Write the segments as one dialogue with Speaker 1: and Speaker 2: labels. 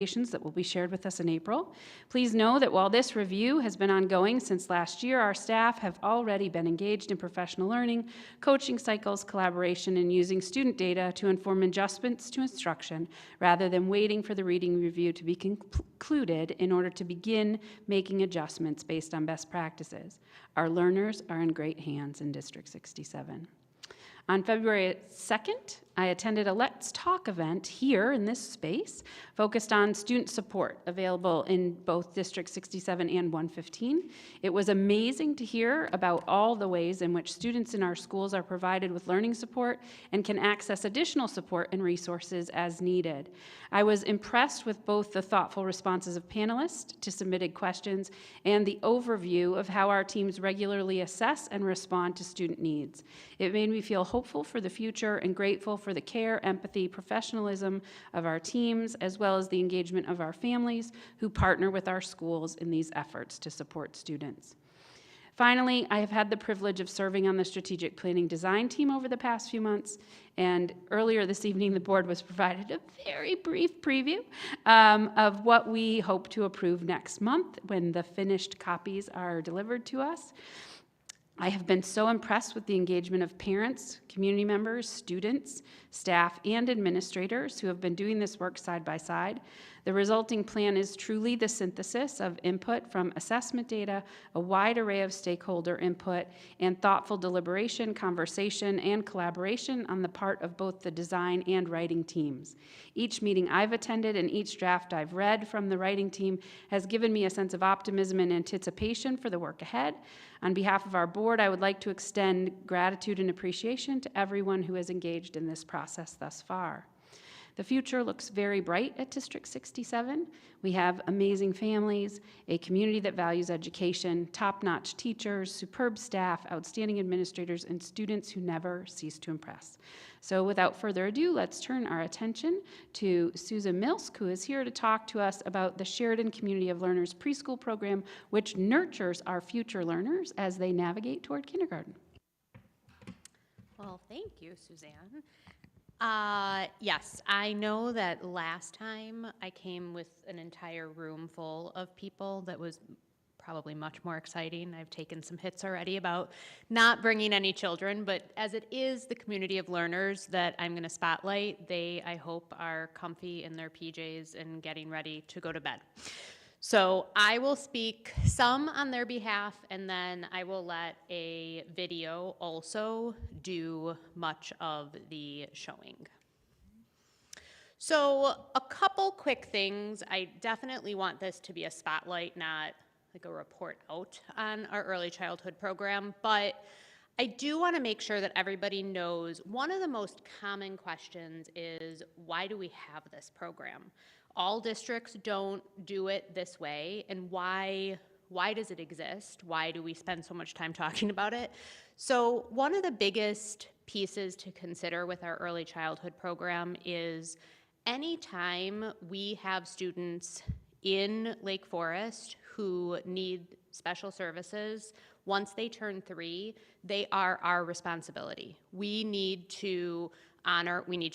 Speaker 1: that will be shared with us in April. Please know that while this review has been ongoing since last year, our staff have already been engaged in professional learning, coaching cycles, collaboration, and using student data to inform adjustments to instruction rather than waiting for the reading review to be concluded in order to begin making adjustments based on best practices. Our learners are in great hands in District 67. On February 2nd, I attended a Let's Talk event here in this space focused on student support available in both District 67 and 115. It was amazing to hear about all the ways in which students in our schools are provided with learning support and can access additional support and resources as needed. I was impressed with both the thoughtful responses of panelists to submitted questions and the overview of how our teams regularly assess and respond to student needs. It made me feel hopeful for the future and grateful for the care, empathy, professionalism of our teams, as well as the engagement of our families who partner with our schools in these efforts to support students. Finally, I have had the privilege of serving on the strategic planning design team over the past few months, and earlier this evening the board was provided a very brief preview of what we hope to approve next month when the finished copies are delivered to us. I have been so impressed with the engagement of parents, community members, students, staff, and administrators who have been doing this work side by side. The resulting plan is truly the synthesis of input from assessment data, a wide array of stakeholder input, and thoughtful deliberation, conversation, and collaboration on the part of both the design and writing teams. Each meeting I've attended and each draft I've read from the writing team has given me a sense of optimism and anticipation for the work ahead. On behalf of our board, I would like to extend gratitude and appreciation to everyone who has engaged in this process thus far. The future looks very bright at District 67. We have amazing families, a community that values education, top-notch teachers, superb staff, outstanding administrators, and students who never cease to impress. So without further ado, let's turn our attention to Susan Milsk, who is here to talk to us about the Sheridan Community of Learners preschool program, which nurtures our future learners as they navigate toward kindergarten.
Speaker 2: Well, thank you, Suzanne. Yes, I know that last time I came with an entire room full of people that was probably much more exciting. I've taken some hits already about not bringing any children, but as it is the community of learners that I'm going to spotlight, they, I hope, are comfy in their PJs and getting ready to go to bed. So I will speak some on their behalf, and then I will let a video also do much of the showing. So a couple quick things. I definitely want this to be a spotlight, not like a report out on our early childhood program, but I do want to make sure that everybody knows one of the most common questions is, why do we have this program? All districts don't do it this way, and why does it exist? Why do we spend so much time talking about it? So one of the biggest pieces to consider with our early childhood program is anytime we have students in Lake Forest who need special services, once they turn 3, they are our responsibility. We need to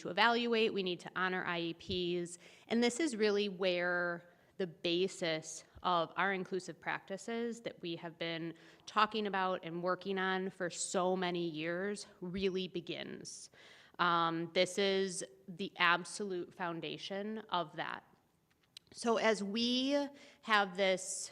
Speaker 2: evaluate, we need to honor IEPs, and this is really where the basis of our inclusive practices that we have been talking about and working on for so many years really begins. This is the absolute foundation of that. So as we have this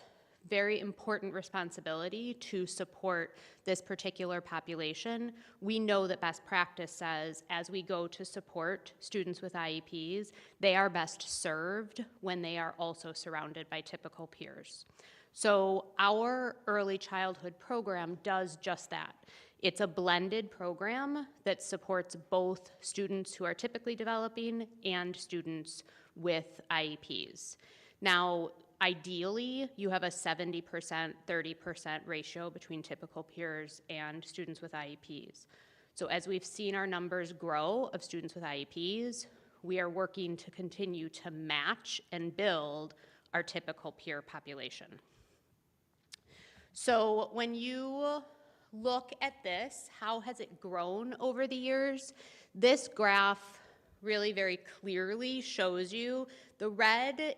Speaker 2: very important responsibility to support this particular population, we know that best practice says as we go to support students with IEPs, they are best served when they are also surrounded by typical peers. So our early childhood program does just that. It's a blended program that supports both students who are typically developing and students with IEPs. Now, ideally, you have a 70%, 30% ratio between typical peers and students with IEPs. So as we've seen our numbers grow of students with IEPs, we are working to continue to match and build our typical peer population. So when you look at this, how has it grown over the years? This graph really very clearly shows you the red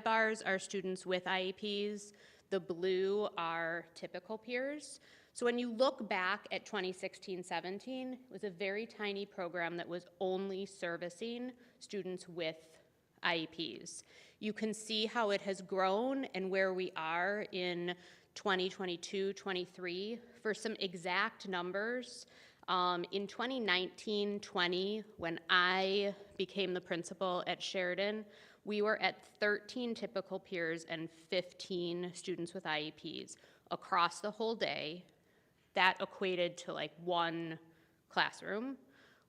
Speaker 2: bars are students with IEPs, the blue are typical peers. So when you look back at 2016-17, it was a very tiny program that was only servicing students with IEPs. You can see how it has grown and where we are in 2022-23. For some exact numbers, in 2019-20, when I became the principal at Sheridan, we were at 13 typical peers and 15 students with IEPs across the whole day. That equated to like one classroom.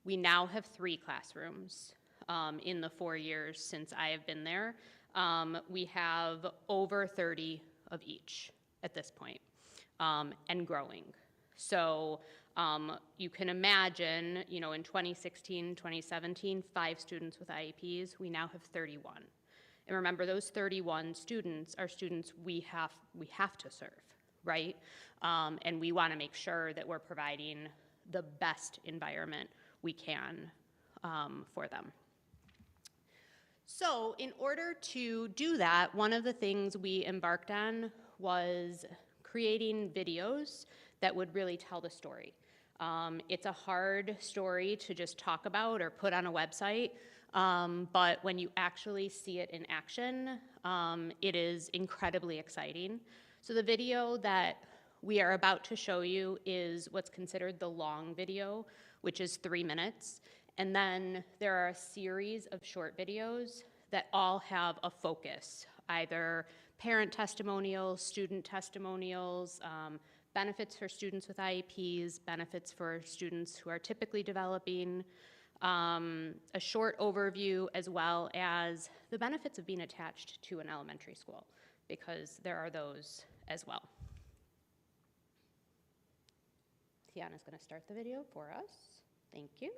Speaker 2: We now have 3 classrooms in the 4 years since I have been there. We have over 30 of each at this point, and growing. So you can imagine, you know, in 2016, 2017, 5 students with IEPs, we now have 31. And remember, those 31 students are students we have to serve, right? And we want to make sure that we're providing the best environment we can for them. So in order to do that, one of the things we embarked on was creating videos that would really tell the story. It's a hard story to just talk about or put on a website, but when you actually see it in action, it is incredibly exciting. So the video that we are about to show you is what's considered the long video, which is 3 minutes. And then there are a series of short videos that all have a focus, either parent testimonials, student testimonials, benefits for students with IEPs, benefits for students who are typically developing, a short overview, as well as the benefits of being attached to an elementary school, because there are those as well. Tiana's going to start the video for us. Thank you.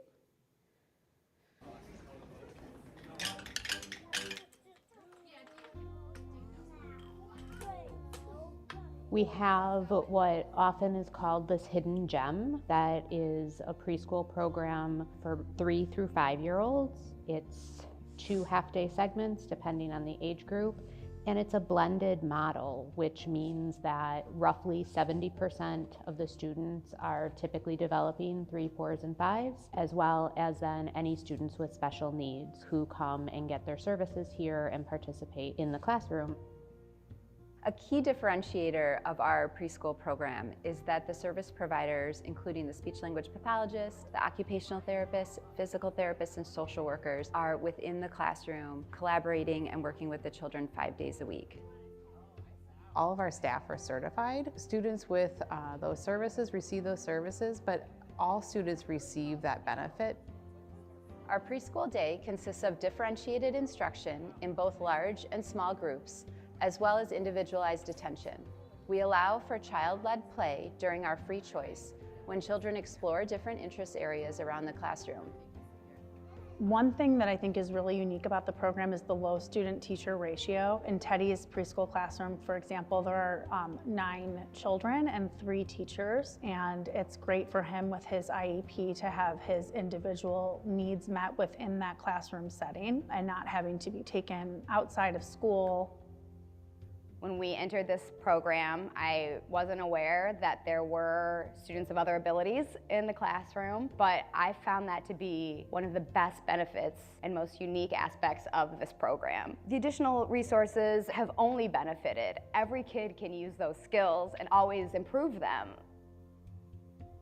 Speaker 2: We have what often is called this hidden gem that is a preschool program for 3 through 5-year-olds. It's 2 half-day segments depending on the age group, and it's a blended model, which means that roughly 70% of the students are typically developing 3, 4s, and 5s, as well as then any students with special needs who come and get their services here and participate in the classroom.
Speaker 3: A key differentiator of our preschool program is that the service providers, including the speech-language pathologists, the occupational therapists, physical therapists, and social workers, are within the classroom collaborating and working with the children 5 days a week.
Speaker 4: All of our staff are certified. Students with those services receive those services, but all students receive that benefit.
Speaker 3: Our preschool day consists of differentiated instruction in both large and small groups, as well as individualized attention. We allow for child-led play during our free choice when children explore different interest areas around the classroom.
Speaker 5: One thing that I think is really unique about the program is the low student-teacher ratio. In Teddy's preschool classroom, for example, there are 9 children and 3 teachers, and it's great for him with his IEP to have his individual needs met within that classroom setting and not having to be taken outside of school.
Speaker 6: When we entered this program, I wasn't aware that there were students of other abilities in the classroom, but I found that to be one of the best benefits and most unique aspects of this program. The additional resources have only benefited. Every kid can use those skills and always improve them.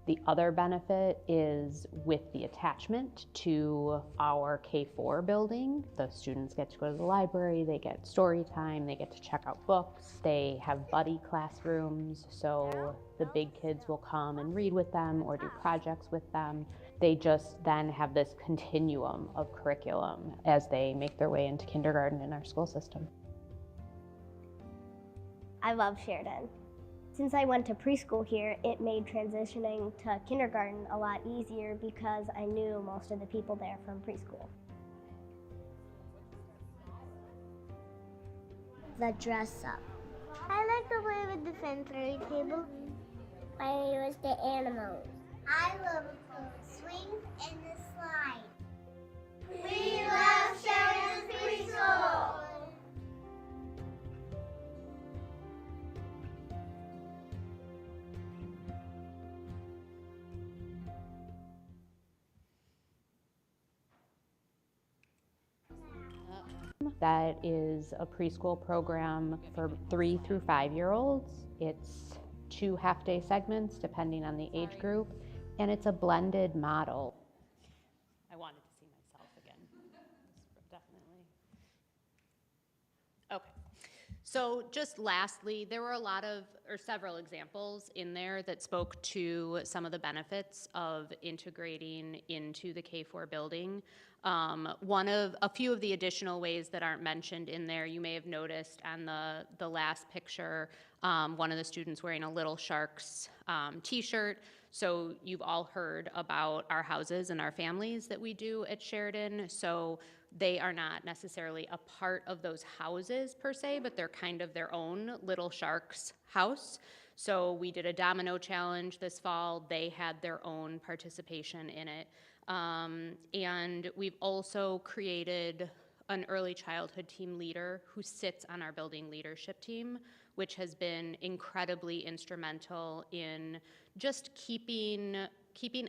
Speaker 7: The other benefit is with the attachment to our K-4 building. The students get to go to the library, they get story time, they get to check out books, they have buddy classrooms, so the big kids will come and read with them or do projects with them. They just then have this continuum of curriculum as they make their way into kindergarten in our school system.
Speaker 8: I love Sheridan. Since I went to preschool here, it made transitioning to kindergarten a lot easier because I knew most of the people there from preschool. The dress up. I like to play with the sensory table. I was the animals. I love the swing and the slide.
Speaker 7: That is a preschool program for 3 through 5-year-olds. It's 2 half-day segments depending on the age group, and it's a blended model.
Speaker 2: I wanted to see myself again, definitely. Okay. So just lastly, there were several examples in there that spoke to some of the benefits of integrating into the K-4 building. A few of the additional ways that aren't mentioned in there, you may have noticed on the last picture, one of the students wearing a Little Sharks t-shirt. So you've all heard about our houses and our families that we do at Sheridan. So they are not necessarily a part of those houses per se, but they're kind of their own Little Sharks house. So we did a domino challenge this fall. They had their own participation in it. And we've also created an early childhood team leader who sits on our building leadership team, which has been incredibly instrumental in just keeping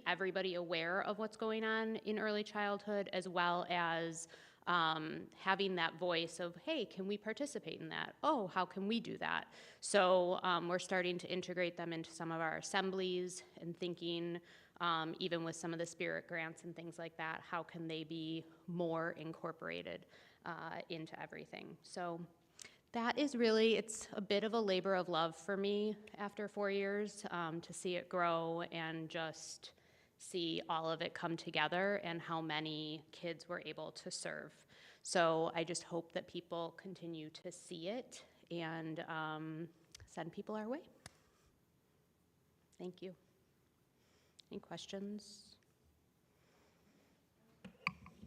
Speaker 2: everybody aware of what's going on in early childhood, as well as having that voice of, hey, can we participate in that? Oh, how can we do that? So we're starting to integrate them into some of our assemblies and thinking, even with some of the Spirit grants and things like that, how can they be more incorporated into everything? So that is really, it's a bit of a labor of love for me after 4 years, to see it grow and just see all of it come together and how many kids we're able to serve. So I just hope that people continue to see it and send people our way. Thank you. Any questions?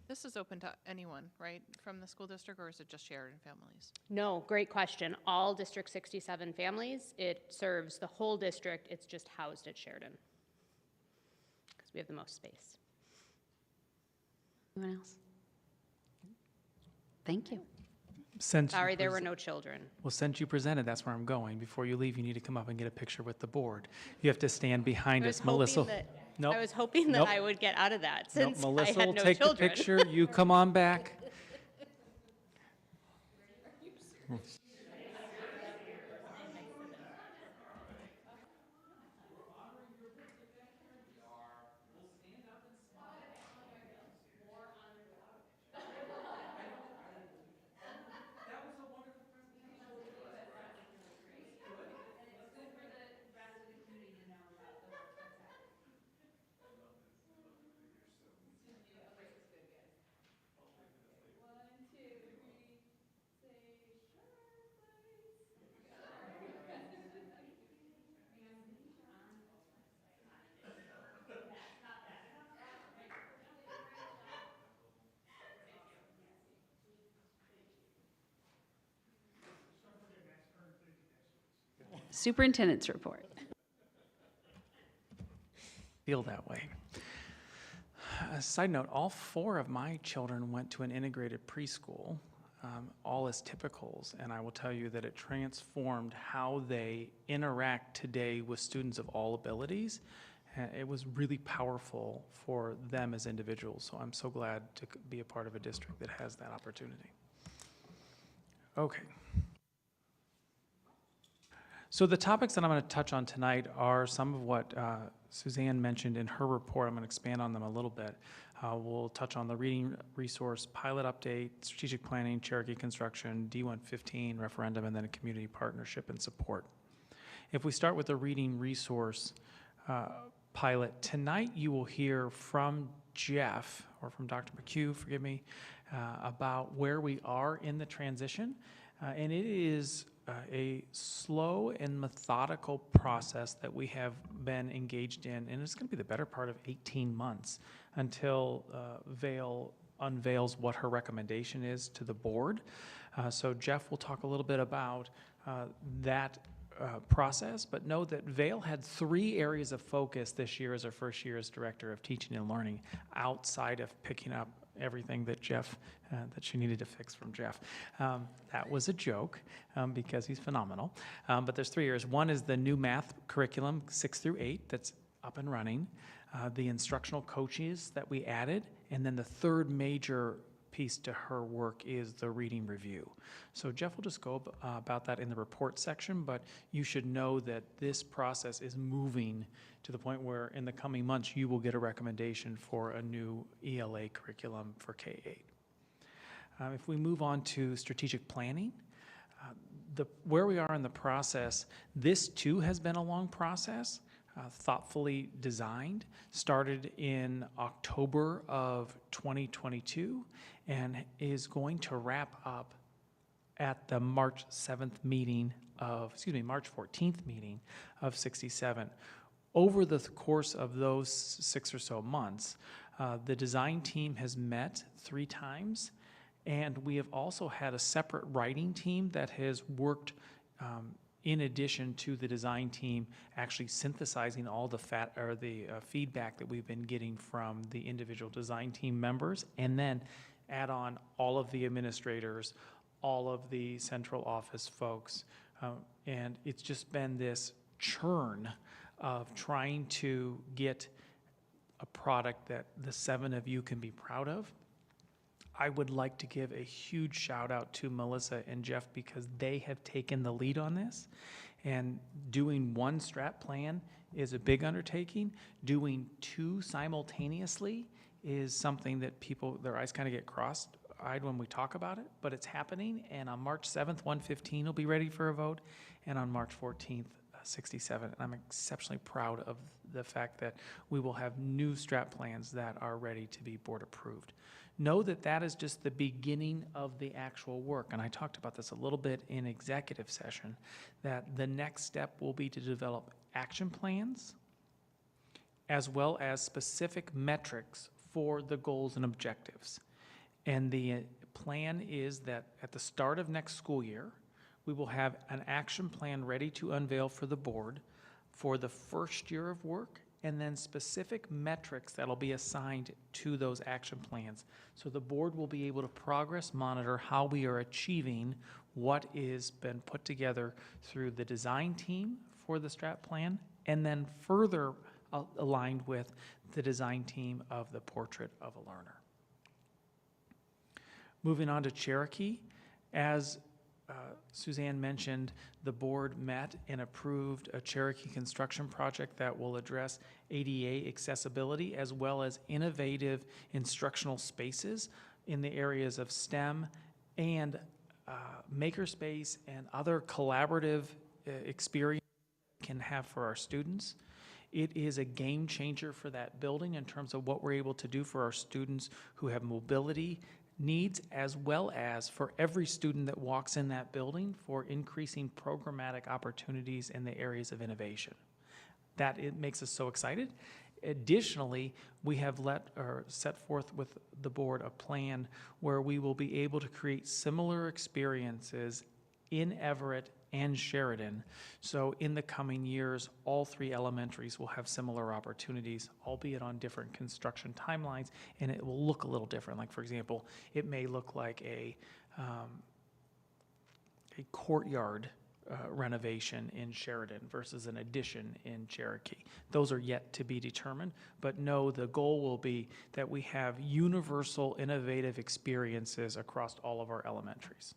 Speaker 9: This is open to anyone, right, from the school district, or is it just Sheridan families?
Speaker 2: No, great question. All District 67 families. It serves the whole district. It's just housed at Sheridan because we have the most space.
Speaker 1: Anyone else? Thank you.
Speaker 2: Sorry, there were no children.
Speaker 10: Well, since you presented, that's where I'm going. Before you leave, you need to come up and get a picture with the board. You have to stand behind us, Melissa. Nope.
Speaker 2: I was hoping that
Speaker 10: Nope.
Speaker 2: I would get out of that
Speaker 10: Nope,
Speaker 2: since
Speaker 10: Melissa
Speaker 2: I had
Speaker 10: will
Speaker 2: no
Speaker 10: take the
Speaker 2: children.
Speaker 10: picture. You come on back.
Speaker 1: Superintendent's report.
Speaker 10: Feel that way. A side note, all 4 of my children went to an integrated preschool, all as typicals, and I will tell you that it transformed how they interact today with students of all abilities. It was really powerful for them as individuals, so I'm so glad to be a part of a district that has that opportunity. Okay. So the topics that I'm going to touch on tonight are some of what Suzanne mentioned in her report. I'm going to expand on them a little bit. We'll touch on the reading resource pilot update, strategic planning, Cherokee construction, D115 referendum, and then a community partnership and support. If we start with the reading resource pilot, tonight you will hear from Jeff, or from Dr. McHugh, forgive me, about where we are in the transition. And it is a slow and methodical process that we have been engaged in, and it's going to be the better part of 18 months until Vail unveils what her recommendation is to the board. So Jeff will talk a little bit about that process, but know that Vail had 3 areas of focus this year as our first year as Director of Teaching and Learning, outside of picking up everything that that she needed to fix from Jeff. That was a joke because he's phenomenal. But there's 3 areas. One is the new math curriculum, 6 through 8, that's up and running. The instructional coaches that we added, and then the third major piece to her work is the reading review. So Jeff will just go about that in the report section, but you should know that this process is moving to the point where in the coming months you will get a recommendation for a new ELA curriculum for K-8. If we move on to strategic planning, where we are in the process, this too has been a long process, thoughtfully designed, started in October of 2022, and is going to wrap up at the March 14th meeting of 67. Over the course of those 6 or so months, the design team has met 3 times, and we have also had a separate writing team that has worked in addition to the design team actually synthesizing all the feedback that we've been getting from the individual design team members, and then add on all of the administrators, all of the central office folks. And it's just been this churn of trying to get a product that the 7 of you can be proud of. I would like to give a huge shout out to Melissa and Jeff because they have taken the lead on this. And doing one strat plan is a big undertaking. Doing 2 simultaneously is something that their eyes kind of get cross-eyed when we talk about it, but it's happening. And on March 7th, 115 will be ready for a vote, and on March 14th, 67. And I'm exceptionally proud of the fact that we will have new strat plans that are ready to be board approved. Know that that is just the beginning of the actual work, and I talked about this a little bit in executive session, that the next step will be to develop action plans as well as specific metrics for the goals and objectives. And the plan is that at the start of next school year, we will have an action plan ready to unveil for the board for the first year of work, and then specific metrics that'll be assigned to those action plans. So the board will be able to progress monitor how we are achieving what is been put together through the design team for the strat plan, and then further aligned with the design team of the Portrait of a Learner. Moving on to Cherokee, as Suzanne mentioned, the board met and approved a Cherokee construction project that will address ADA accessibility as well as innovative instructional spaces in the areas of STEM and makerspace and other collaborative experience we can have for our students. It is a game changer for that building in terms of what we're able to do for our students who have mobility needs, as well as for every student that walks in that building for increasing programmatic opportunities in the areas of innovation. That it makes us so excited. Additionally, we have set forth with the board a plan where we will be able to create similar experiences in Everett and Sheridan. So in the coming years, all 3 elementaries will have similar opportunities, albeit on different construction timelines, and it will look a little different. Like, for example, it may look like a courtyard renovation in Sheridan versus an addition in Cherokee. Those are yet to be determined, but no, the goal will be that we have universal, innovative experiences across all of our elementaries.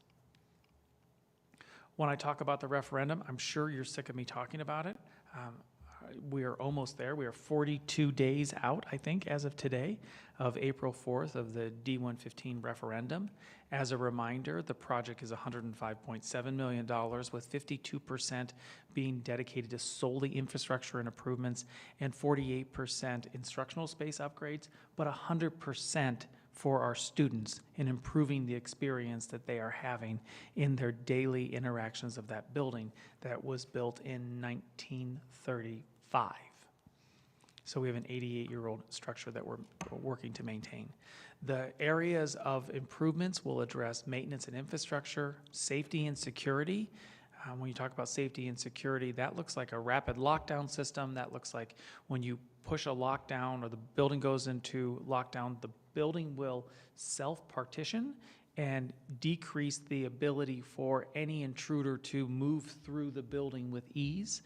Speaker 10: When I talk about the referendum, I'm sure you're sick of me talking about it. We are almost there. We are 42 days out, I think, as of today, of April 4th of the D115 referendum. As a reminder, the project is $105.7 million, with 52% being dedicated to solely infrastructure and improvements and 48% instructional space upgrades, but 100% for our students in improving the experience that they are having in their daily interactions of that building that was built in 1935. So we have an 88-year-old structure that we're working to maintain. The areas of improvements will address maintenance and infrastructure, safety and security. When you talk about safety and security, that looks like a rapid lockdown system. That looks like when you push a lockdown or the building goes into lockdown, the building will self-partition and decrease the ability for any intruder to move through the building with ease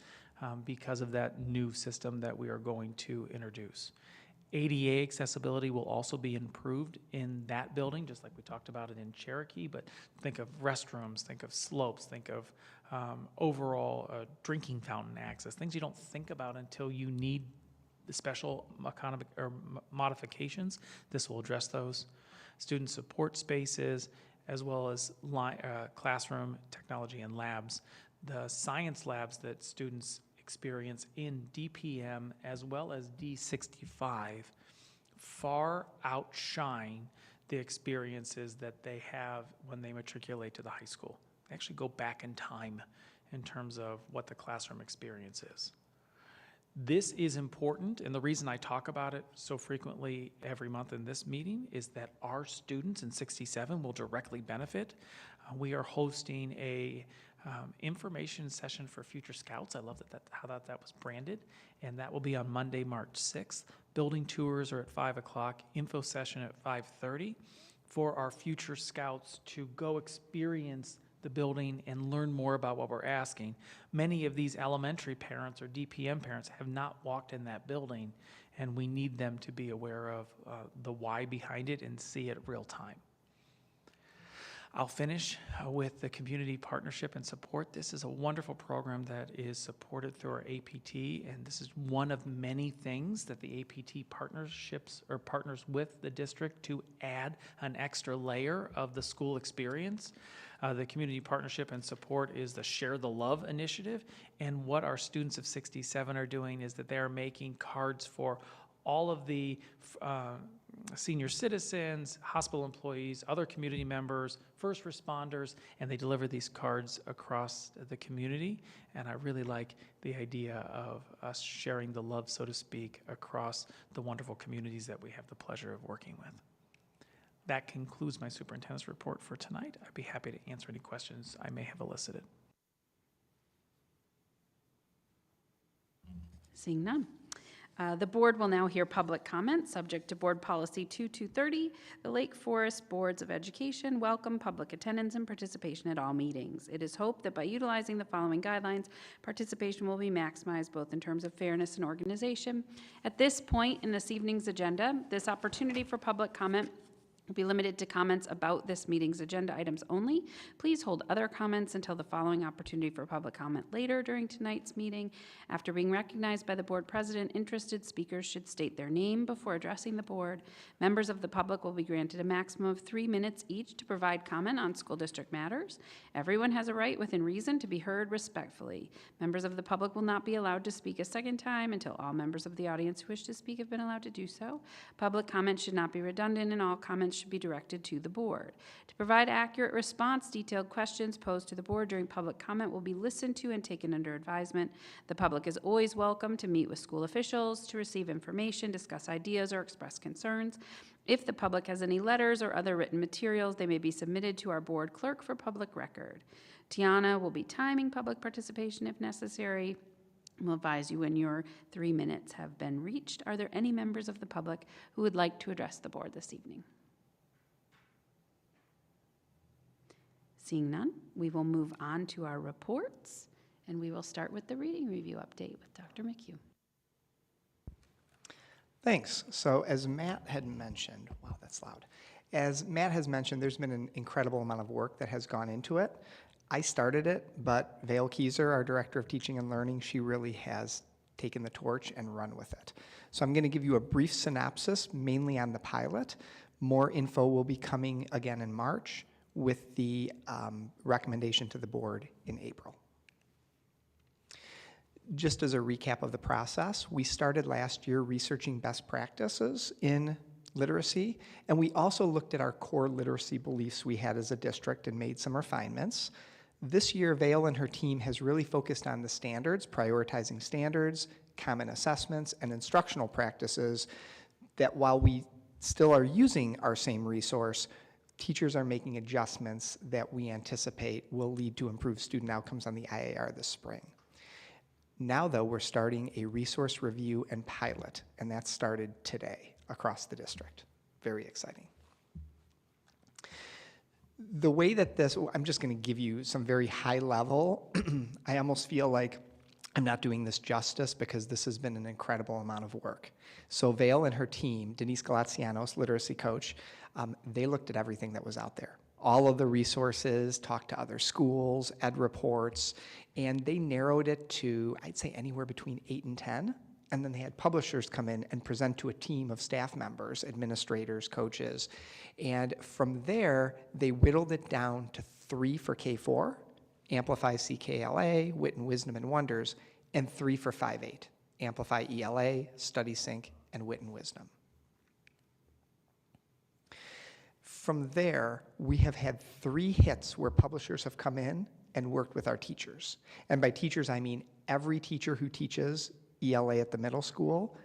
Speaker 10: because of that new system that we are going to introduce. ADA accessibility will also be improved in that building, just like we talked about it in Cherokee, but think of restrooms, think of slopes, think of overall drinking fountain access, things you don't think about until you need the special economic or modifications. This will address those. Student support spaces, as well as classroom technology and labs. The science labs that students experience in DPM as well as D65 far outshine the experiences that they have when they matriculate to the high school. They actually go back in time in terms of what the classroom experience is. This is important, and the reason I talk about it so frequently every month in this meeting is that our students in 67 will directly benefit. We are hosting a information session for future scouts. I love how that was branded, and that will be on Monday, March 6th. Building tours are at 5 o'clock, info session at 5:30 for our future scouts to go experience the building and learn more about what we're asking. Many of these elementary parents or DPM parents have not walked in that building, and we need them to be aware of the why behind it and see it real time. I'll finish with the community partnership and support. This is a wonderful program that is supported through our APT, and this is one of many things that the APT partnerships or partners with the district to add an extra layer of the school experience. The community partnership and support is the Share the Love initiative, and what our students of 67 are doing is that they are making cards for all of the senior citizens, hospital employees, other community members, first responders, and they deliver these cards across the community. And I really like the idea of us sharing the love, so to speak, across the wonderful communities that we have the pleasure of working with. That concludes my superintendent's report for tonight. I'd be happy to answer any questions I may have elicited.
Speaker 1: Seeing none. The board will now hear public comment subject to Board Policy 2230. The Lake Forest Boards of Education welcome public attendance and participation at all meetings. It is hoped that by utilizing the following guidelines, participation will be maximized both in terms of fairness and organization. At this point in this evening's agenda, this opportunity for public comment will be limited to comments about this meeting's agenda items only. Please hold other comments until the following opportunity for public comment later during tonight's meeting. After being recognized by the board president, interested speakers should state their name before addressing the board. Members of the public will be granted a maximum of 3 minutes each to provide comment on school district matters. Everyone has a right within reason to be heard respectfully. Members of the public will not be allowed to speak a second time until all members of the audience who wish to speak have been allowed to do so. Public comment should not be redundant, and all comments should be directed to the board. To provide accurate response, detailed questions posed to the board during public comment will be listened to and taken under advisement. The public is always welcome to meet with school officials, to receive information, discuss ideas, or express concerns. If the public has any letters or other written materials, they may be submitted to our board clerk for public record. Tiana will be timing public participation if necessary. We'll advise you when your 3 minutes have been reached. Are there any members of the public who would like to address the board this evening? Seeing none, we will move on to our reports, and we will start with the reading review update with Dr. McHugh.
Speaker 11: Thanks. So as Matt had mentioned, wow, that's loud. As Matt has mentioned, there's been an incredible amount of work that has gone into it. I started it, but Vail Keyser, our Director of Teaching and Learning, she really has taken the torch and run with it. So I'm going to give you a brief synopsis, mainly on the pilot. More info will be coming again in March, with the recommendation to the board in April. Just as a recap of the process, we started last year researching best practices in literacy, and we also looked at our core literacy beliefs we had as a district and made some refinements. This year, Vail and her team has really focused on the standards, prioritizing standards, common assessments, and instructional practices that while we still are using our same resource, teachers are making adjustments that we anticipate will lead to improved student outcomes on the IAR this spring. Now, though, we're starting a resource review and pilot, and that started today across the district. Very exciting. The way that this, I'm just going to give you some very high level, I almost feel like I'm not doing this justice because this has been an incredible amount of work. So Vail and her team, Denise Galazianos, literacy coach, they looked at everything that was out there. All of the resources, talked to other schools, ed reports, and they narrowed it to, I'd say, anywhere between 8 and 10. And then they had publishers come in and present to a team of staff members, administrators, coaches. And from there, they whittled it down to 3 for K4, Amplify CKLA, Wit and Wisdom and Wonders, and 3 for 5-8, Amplify ELA, Study Sync, and Wit and Wisdom. From there, we have had 3 hits where publishers have come in and worked with our teachers. And by teachers, I mean every teacher who teaches ELA at the middle school,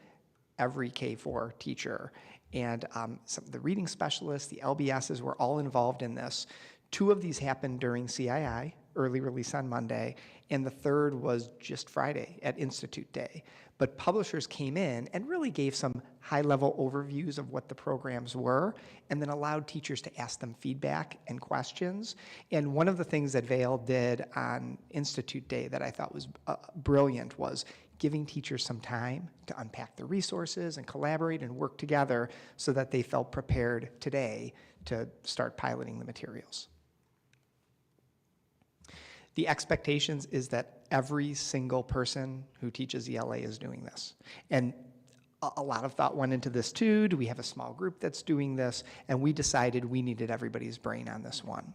Speaker 11: every K4 teacher, and some of the reading specialists, the LBSs were all involved in this. 2 of these happened during CII, early release on Monday, and the 3rd was just Friday at Institute Day. But publishers came in and really gave some high-level overviews of what the programs were, and then allowed teachers to ask them feedback and questions. And one of the things that Vail did on Institute Day that I thought was brilliant was giving teachers some time to unpack the resources and collaborate and work together so that they felt prepared today to start piloting the materials. The expectations is that every single person who teaches ELA is doing this. And a lot of thought went into this too. Do we have a small group that's doing this? And we decided we needed everybody's brain on this one.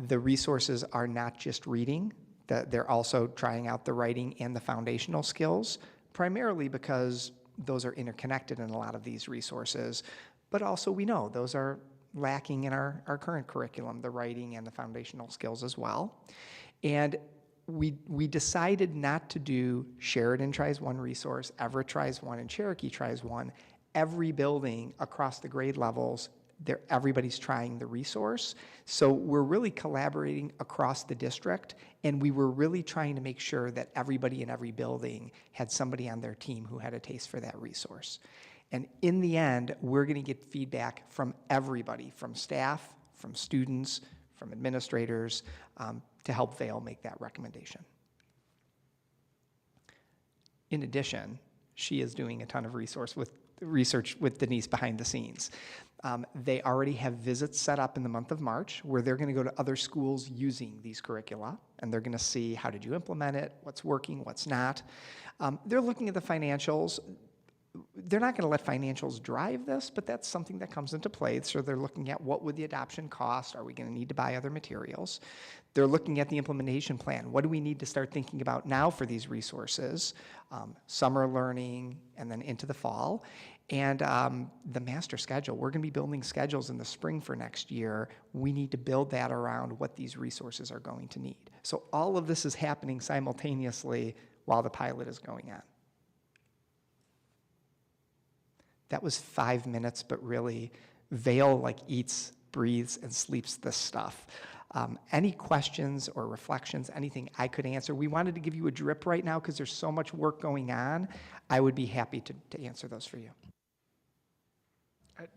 Speaker 11: The resources are not just reading. They're also trying out the writing and the foundational skills, primarily because those are interconnected in a lot of these resources. But also we know those are lacking in our current curriculum, the writing and the foundational skills as well. And we decided not to do Sheridan tries one resource, Everett tries one, and Cherokee tries one. Every building across the grade levels, everybody's trying the resource. So we're really collaborating across the district, and we were really trying to make sure that everybody in every building had somebody on their team who had a taste for that resource. And in the end, we're going to get feedback from everybody, from staff, from students, from administrators, to help Vail make that recommendation. In addition, she is doing a ton of research with Denise behind the scenes. They already have visits set up in the month of March where they're going to go to other schools using these curricula, and they're going to see how did you implement it, what's working, what's not. They're looking at the financials. They're not going to let financials drive this, but that's something that comes into play. So they're looking at what would the adoption cost? Are we going to need to buy other materials? They're looking at the implementation plan. What do we need to start thinking about now for these resources? Summer learning and then into the fall. And the master schedule. We're going to be building schedules in the spring for next year. We need to build that around what these resources are going to need. So all of this is happening simultaneously while the pilot is going on. That was 5 minutes, but really, Vail eats, breathes, and sleeps this stuff. Any questions or reflections, anything I could answer? We wanted to give you a drip right now because there's so much work going on. I would be happy to answer those for you.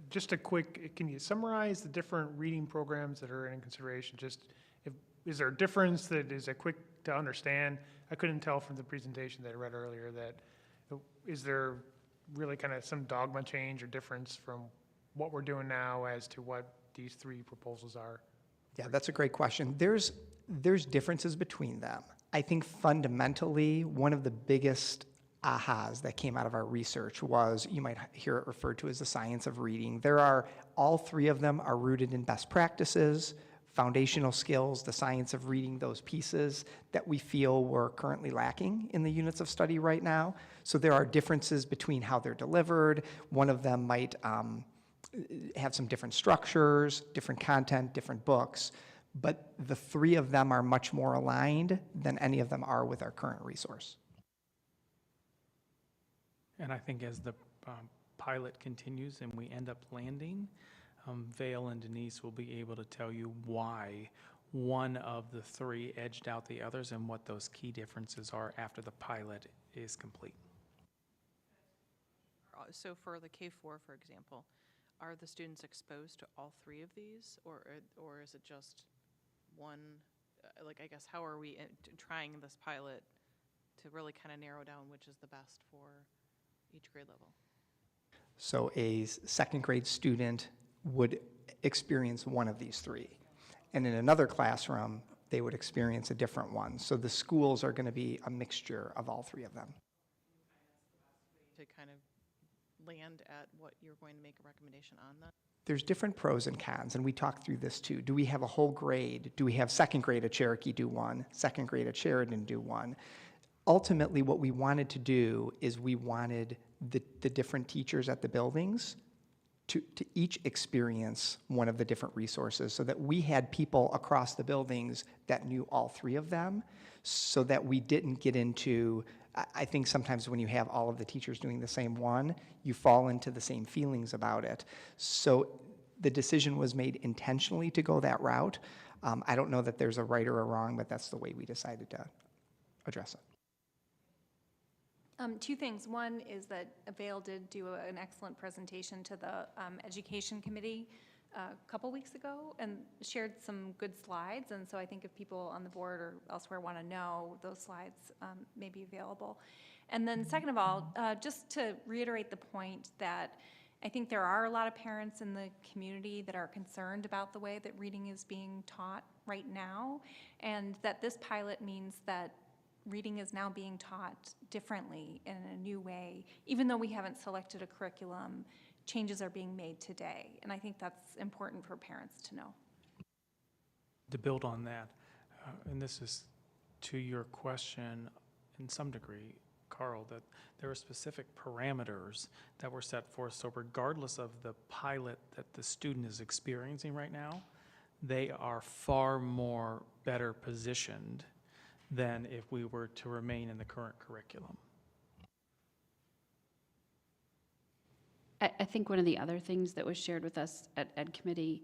Speaker 12: Just a quick, can you summarize the different reading programs that are in consideration? Is there a difference that is quick to understand? I couldn't tell from the presentation that I read earlier is there really kind of some dogma change or difference from what we're doing now as to what these 3 proposals are?
Speaker 11: Yeah, that's a great question. There's differences between them. I think fundamentally, one of the biggest ahas that came out of our research was, you might hear it referred to as the science of reading. All 3 of them are rooted in best practices, foundational skills, the science of reading, those pieces that we feel we're currently lacking in the units of study right now. So there are differences between how they're delivered. One of them might have some different structures, different content, different books, but the 3 of them are much more aligned than any of them are with our current resource.
Speaker 10: And I think as the pilot continues and we end up landing, Vail and Denise will be able to tell you why one of the 3 edged out the others and what those key differences are after the pilot is complete.
Speaker 9: So for the K4, for example, are the students exposed to all 3 of these, or is it just one? I guess, how are we trying this pilot to really kind of narrow down which is the best for each grade level?
Speaker 11: So a second grade student would experience one of these three. And in another classroom, they would experience a different one. So the schools are going to be a mixture of all three of them.
Speaker 9: To kind of land at what you're going to make a recommendation on that?
Speaker 11: There's different pros and cons, and we talked through this too. Do we have a whole grade? Do we have second grade at Cherokee do one, second grade at Sheridan do one? Ultimately, what we wanted to do is we wanted the different teachers at the buildings to each experience one of the different resources so that we had people across the buildings that knew all three of them so that we didn't get into, I think sometimes when you have all of the teachers doing the same one, you fall into the same feelings about it. So the decision was made intentionally to go that route. I don't know that there's a right or a wrong, but that's the way we decided to address it.
Speaker 13: Two things. One is that Vail did do an excellent presentation to the Education Committee a couple weeks ago and shared some good slides. And so I think if people on the board or elsewhere want to know, those slides may be available. And then second of all, just to reiterate the point that I think there are a lot of parents in the community that are concerned about the way that reading is being taught right now, and that this pilot means that reading is now being taught differently in a new way. Even though we haven't selected a curriculum, changes are being made today. And I think that's important for parents to know.
Speaker 10: To build on that, and this is to your question in some degree, Carl, that there are specific parameters that were set forth. So regardless of the pilot that the student is experiencing right now, they are far more better positioned than if we were to remain in the current curriculum.
Speaker 1: I think one of the other things that was shared with us at Ed Committee,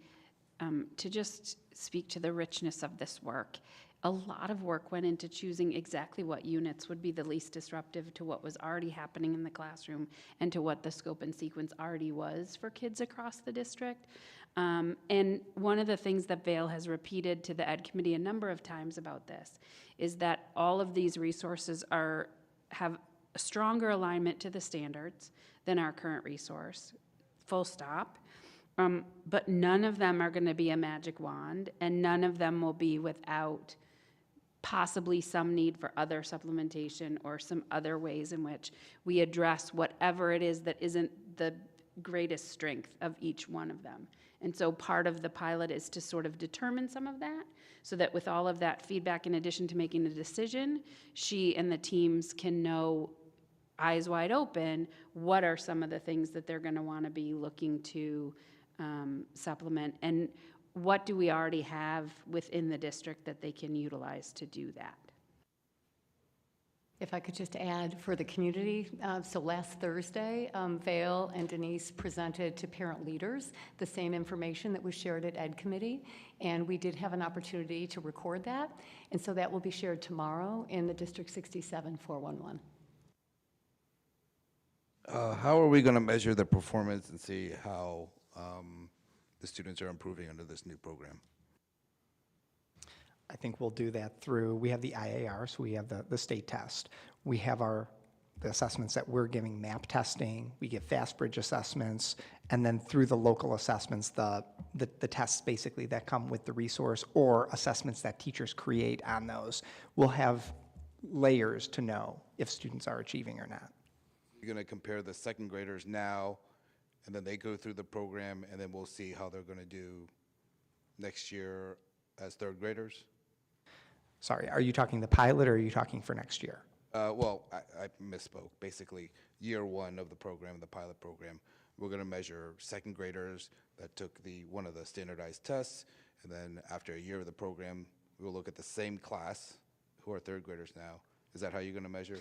Speaker 1: to just speak to the richness of this work, a lot of work went into choosing exactly what units would be the least disruptive to what was already happening in the classroom and to what the scope and sequence already was for kids across the district. And one of the things that Vail has repeated to the Ed Committee a number of times about this is that all of these resources have a stronger alignment to the standards than our current resource, full stop. But none of them are going to be a magic wand, and none of them will be without possibly some need for other supplementation or some other ways in which we address whatever it is that isn't the greatest strength of each one of them. And so part of the pilot is to sort of determine some of that, so that with all of that feedback, in addition to making a decision, she and the teams can know, eyes wide open, what are some of the things that they're going to want to be looking to supplement, and what do we already have within the district that they can utilize to do that.
Speaker 14: If I could just add for the community, so last Thursday, Vail and Denise presented to parent leaders the same information that was shared at Ed Committee, and we did have an opportunity to record that, and so that will be shared tomorrow in the District 67 411.
Speaker 15: How are we going to measure the performance and see how the students are improving under this new program?
Speaker 11: I think we'll do that through, we have the IAR, so we have the state test. We have the assessments that we're giving, MAP testing, we give FastBridge assessments, and then through the local assessments, the tests basically that come with the resource or assessments that teachers create on those. We'll have layers to know if students are achieving or not.
Speaker 15: You're going to compare the second graders now, and then they go through the program, and then we'll see how they're going to do next year as third graders?
Speaker 11: Sorry, are you talking the pilot or are you talking for next year?
Speaker 15: Well, I misspoke. Basically, year one of the program, the pilot program, we're going to measure second graders that took one of the standardized tests, and then after a year of the program, we'll look at the same class, who are third graders now. Is that how you're going to measure?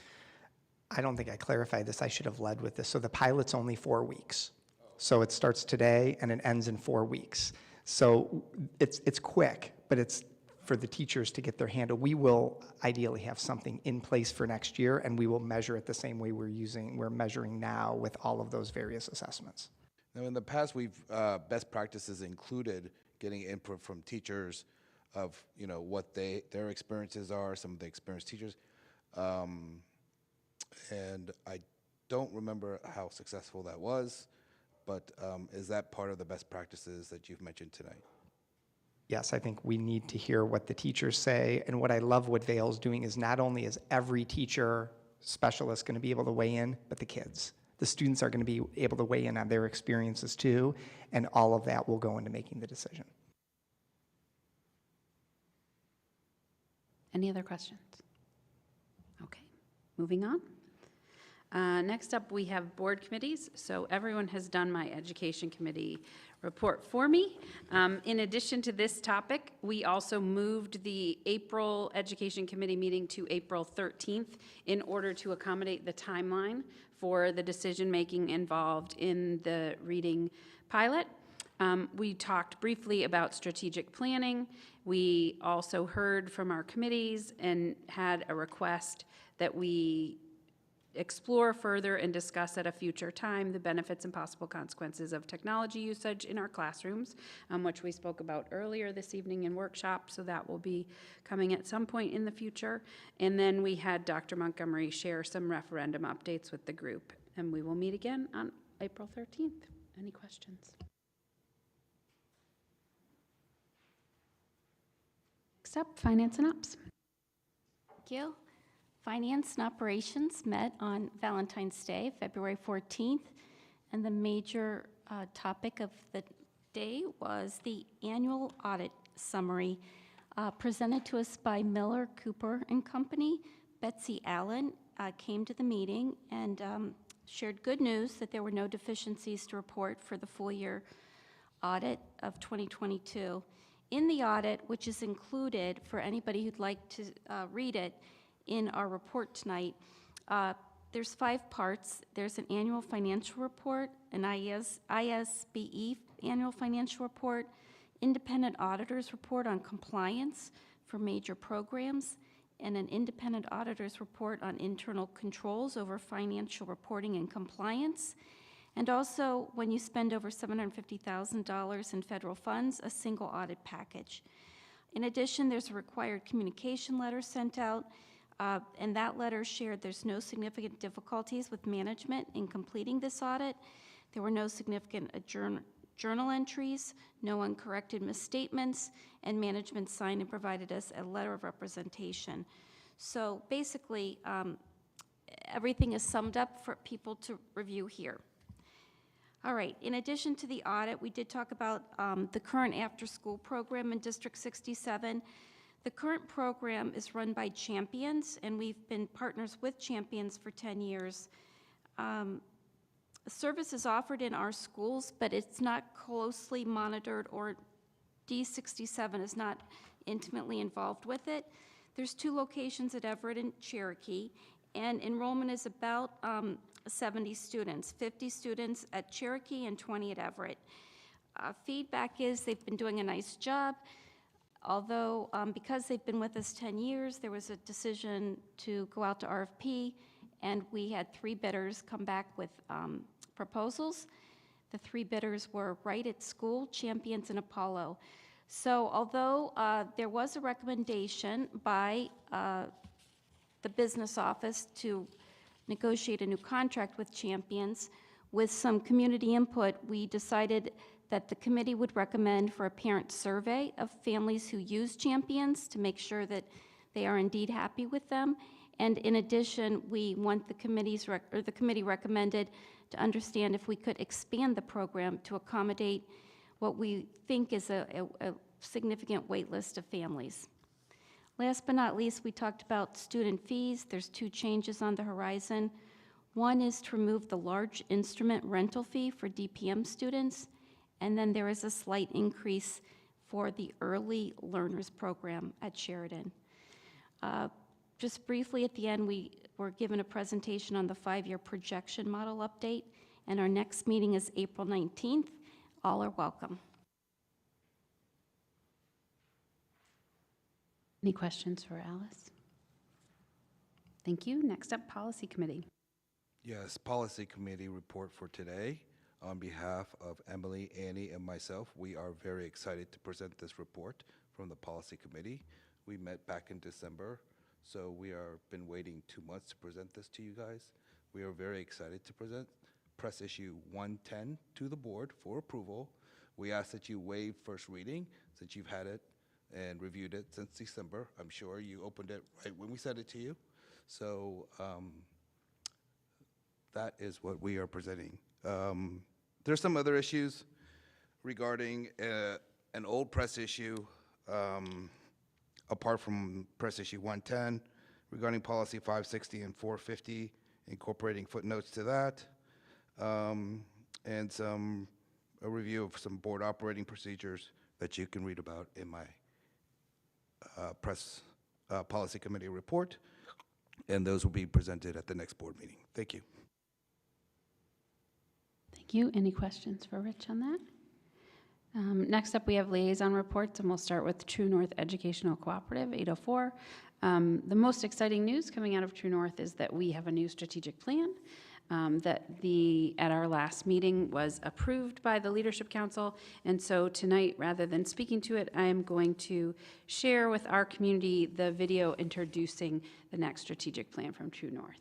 Speaker 11: I don't think I clarified this. I should have led with this. So the pilot's only 4 weeks. So it starts today and it ends in 4 weeks. So it's quick, but it's for the teachers to get their handle. We will ideally have something in place for next year, and we will measure it the same way we're measuring now with all of those various assessments.
Speaker 15: Now, in the past, we've best practices included getting input from teachers of what their experiences are, some of the experienced teachers. And I don't remember how successful that was, but is that part of the best practices that you've mentioned tonight?
Speaker 11: Yes, I think we need to hear what the teachers say. And what I love what Vail's doing is not only is every teacher specialist going to be able to weigh in, but the kids. The students are going to be able to weigh in on their experiences too, and all of that will go into making the decision.
Speaker 1: Any other questions? Okay, moving on. Next up, we have board committees. So everyone has done my education committee report for me. In addition to this topic, we also moved the April Education Committee meeting to April 13th in order to accommodate the timeline for the decision-making involved in the reading pilot. We talked briefly about strategic planning. We also heard from our committees and had a request that we explore further and discuss at a future time the benefits and possible consequences of technology usage in our classrooms, which we spoke about earlier this evening in workshop, so that will be coming at some point in the future. And then we had Dr. Montgomery share some referendum updates with the group, and we will meet again on April 13th. Any questions? Next up, finance and ops.
Speaker 16: Thank you. Finance and Operations met on Valentine's Day, February 14th, and the major topic of the day was the annual audit summary presented to us by Miller, Cooper and Company. Betsy Allen came to the meeting and shared good news that there were no deficiencies to report for the full year audit of 2022. In the audit, which is included for anybody who'd like to read it, in our report tonight, there's 5 parts. There's an annual financial report, an ISBE annual financial report, independent auditor's report on compliance for major programs, and an independent auditor's report on internal controls over financial reporting and compliance. And also, when you spend over $750,000 in federal funds, a single audit package. In addition, there's a required communication letter sent out. And that letter shared there's no significant difficulties with management in completing this audit. There were no significant journal entries, no uncorrected misstatements, and management signed and provided us a letter of representation. So basically, everything is summed up for people to review here. All right, in addition to the audit, we did talk about the current after-school program in District 67. The current program is run by Champions, and we've been partners with Champions for 10 years. Service is offered in our schools, but it's not closely monitored, or D67 is not intimately involved with it. There's 2 locations at Everett and Cherokee, and enrollment is about 70 students, 50 students at Cherokee and 20 at Everett. Feedback is they've been doing a nice job. Although, because they've been with us 10 years, there was a decision to go out to RFP, and we had 3 bidders come back with proposals. The 3 bidders were Right at School, Champions, and Apollo. So although there was a recommendation by the business office to negotiate a new contract with Champions, with some community input, we decided that the committee would recommend for a parent survey of families who use Champions to make sure that they are indeed happy with them. And in addition, we want the committee recommended to understand if we could expand the program to accommodate what we think is a significant wait list of families. Last but not least, we talked about student fees. There's 2 changes on the horizon. One is to remove the large instrument rental fee for DPM students. And then there is a slight increase for the Early Learners Program at Sheridan. Just briefly at the end, we were given a presentation on the 5-year projection model update, and our next meeting is April 19th. All are welcome.
Speaker 1: Any questions for Alice? Thank you. Next up, Policy Committee.
Speaker 15: Yes, Policy Committee report for today. On behalf of Emily, Annie, and myself, we are very excited to present this report from the Policy Committee. We met back in December, So we are been waiting 2 months to present this to you guys. We are very excited to present Press Issue 110 to the board for approval. We ask that you waive first reading since you've had it and reviewed it since December. I'm sure you opened it right when we sent it to you. So that is what we are presenting. There's some other issues regarding an old press issue, apart from Press Issue 110, regarding Policy 560 and 450, incorporating footnotes to that, and a review of some board operating procedures that you can read about in my press policy committee report, and those will be presented at the next board meeting. Thank you.
Speaker 1: Thank you. Any questions for Rich on that? Next up, we have liaison reports, and we'll start with True North Educational Cooperative, 804. The most exciting news coming out of True North is that we have a new strategic plan that at our last meeting was approved by the Leadership Council. And so tonight, rather than speaking to it, I am going to share with our community the video introducing the next strategic plan from True North.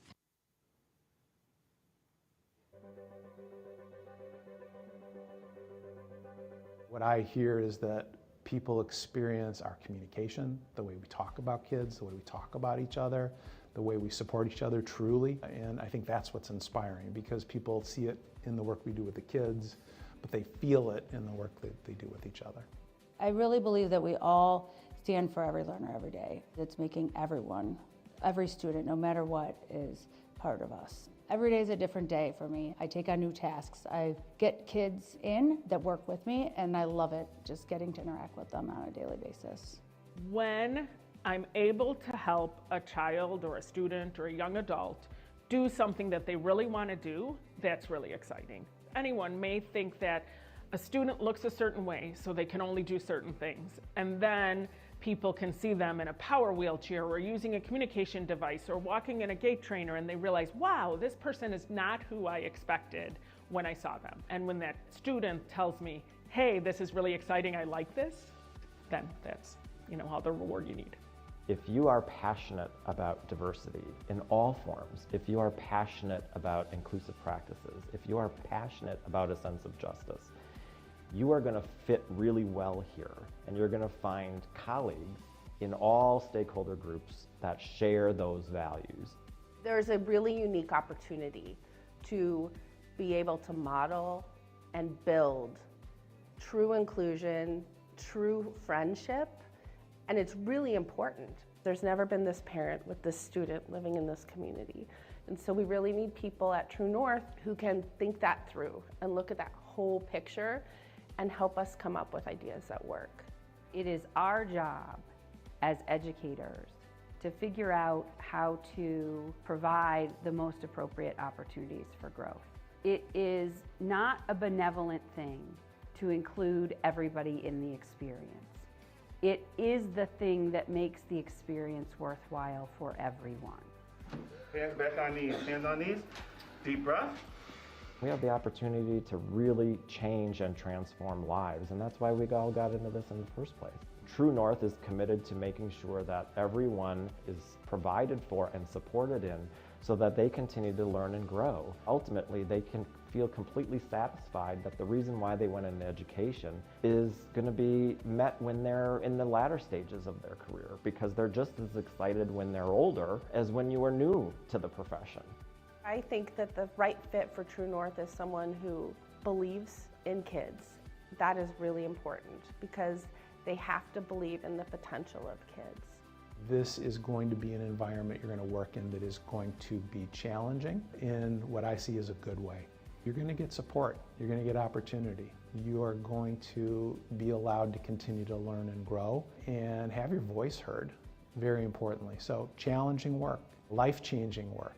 Speaker 17: What I hear is that people experience our communication, the way we talk about kids, the way we talk about each other, the way we support each other truly. And I think that's what's inspiring, because people see it in the work we do with the kids, but they feel it in the work that they do with each other.
Speaker 18: I really believe that we all stand for every learner every day. It's making everyone, every student, no matter what, is part of us. Every day is a different day for me. I take on new tasks. I get kids in that work with me, and I love it, just getting to interact with them on a daily basis.
Speaker 19: When I'm able to help a child or a student or a young adult do something that they really want to do, that's really exciting. Anyone may think that a student looks a certain way, so they can only do certain things, and then people can see them in a power wheelchair or using a communication device or walking in a gait trainer, and they realize, wow, this person is not who I expected when I saw them. And when that student tells me, hey, this is really exciting, I like this, then that's, all the reward you need.
Speaker 20: If you are passionate about diversity in all forms, if you are passionate about inclusive practices, if you are passionate about a sense of justice, you are going to fit really well here, and you're going to find colleagues in all stakeholder groups that share those values.
Speaker 21: There's a really unique opportunity to be able to model and build true inclusion, true friendship, and it's really important. There's never been this parent with this student living in this community. And so we really need people at True North who can think that through and look at that whole picture and help us come up with ideas that work.
Speaker 3: It is our job as educators to figure out how to provide the most appropriate opportunities for growth. It is not a benevolent thing to include everybody in the experience. It is the thing that makes the experience worthwhile for everyone.
Speaker 22: Hands back on knees, hands on knees, deep breath.
Speaker 20: We have the opportunity to really change and transform lives, and that's why we all got into this in the first place. True North is committed to making sure that everyone is provided for and supported in so that they continue to learn and grow. Ultimately, they can feel completely satisfied that the reason why they went into education is going to be met when they're in the latter stages of their career, because they're just as excited when they're older as when you were new to the profession.
Speaker 21: I think that the right fit for True North is someone who believes in kids. That is really important because they have to believe in the potential of kids.
Speaker 17: This is going to be an environment you're going to work in that is going to be challenging in what I see as a good way. You're going to get support, you're going to get opportunity. You are going to be allowed to continue to learn and grow and have your voice heard, very importantly. So challenging work, life-changing work.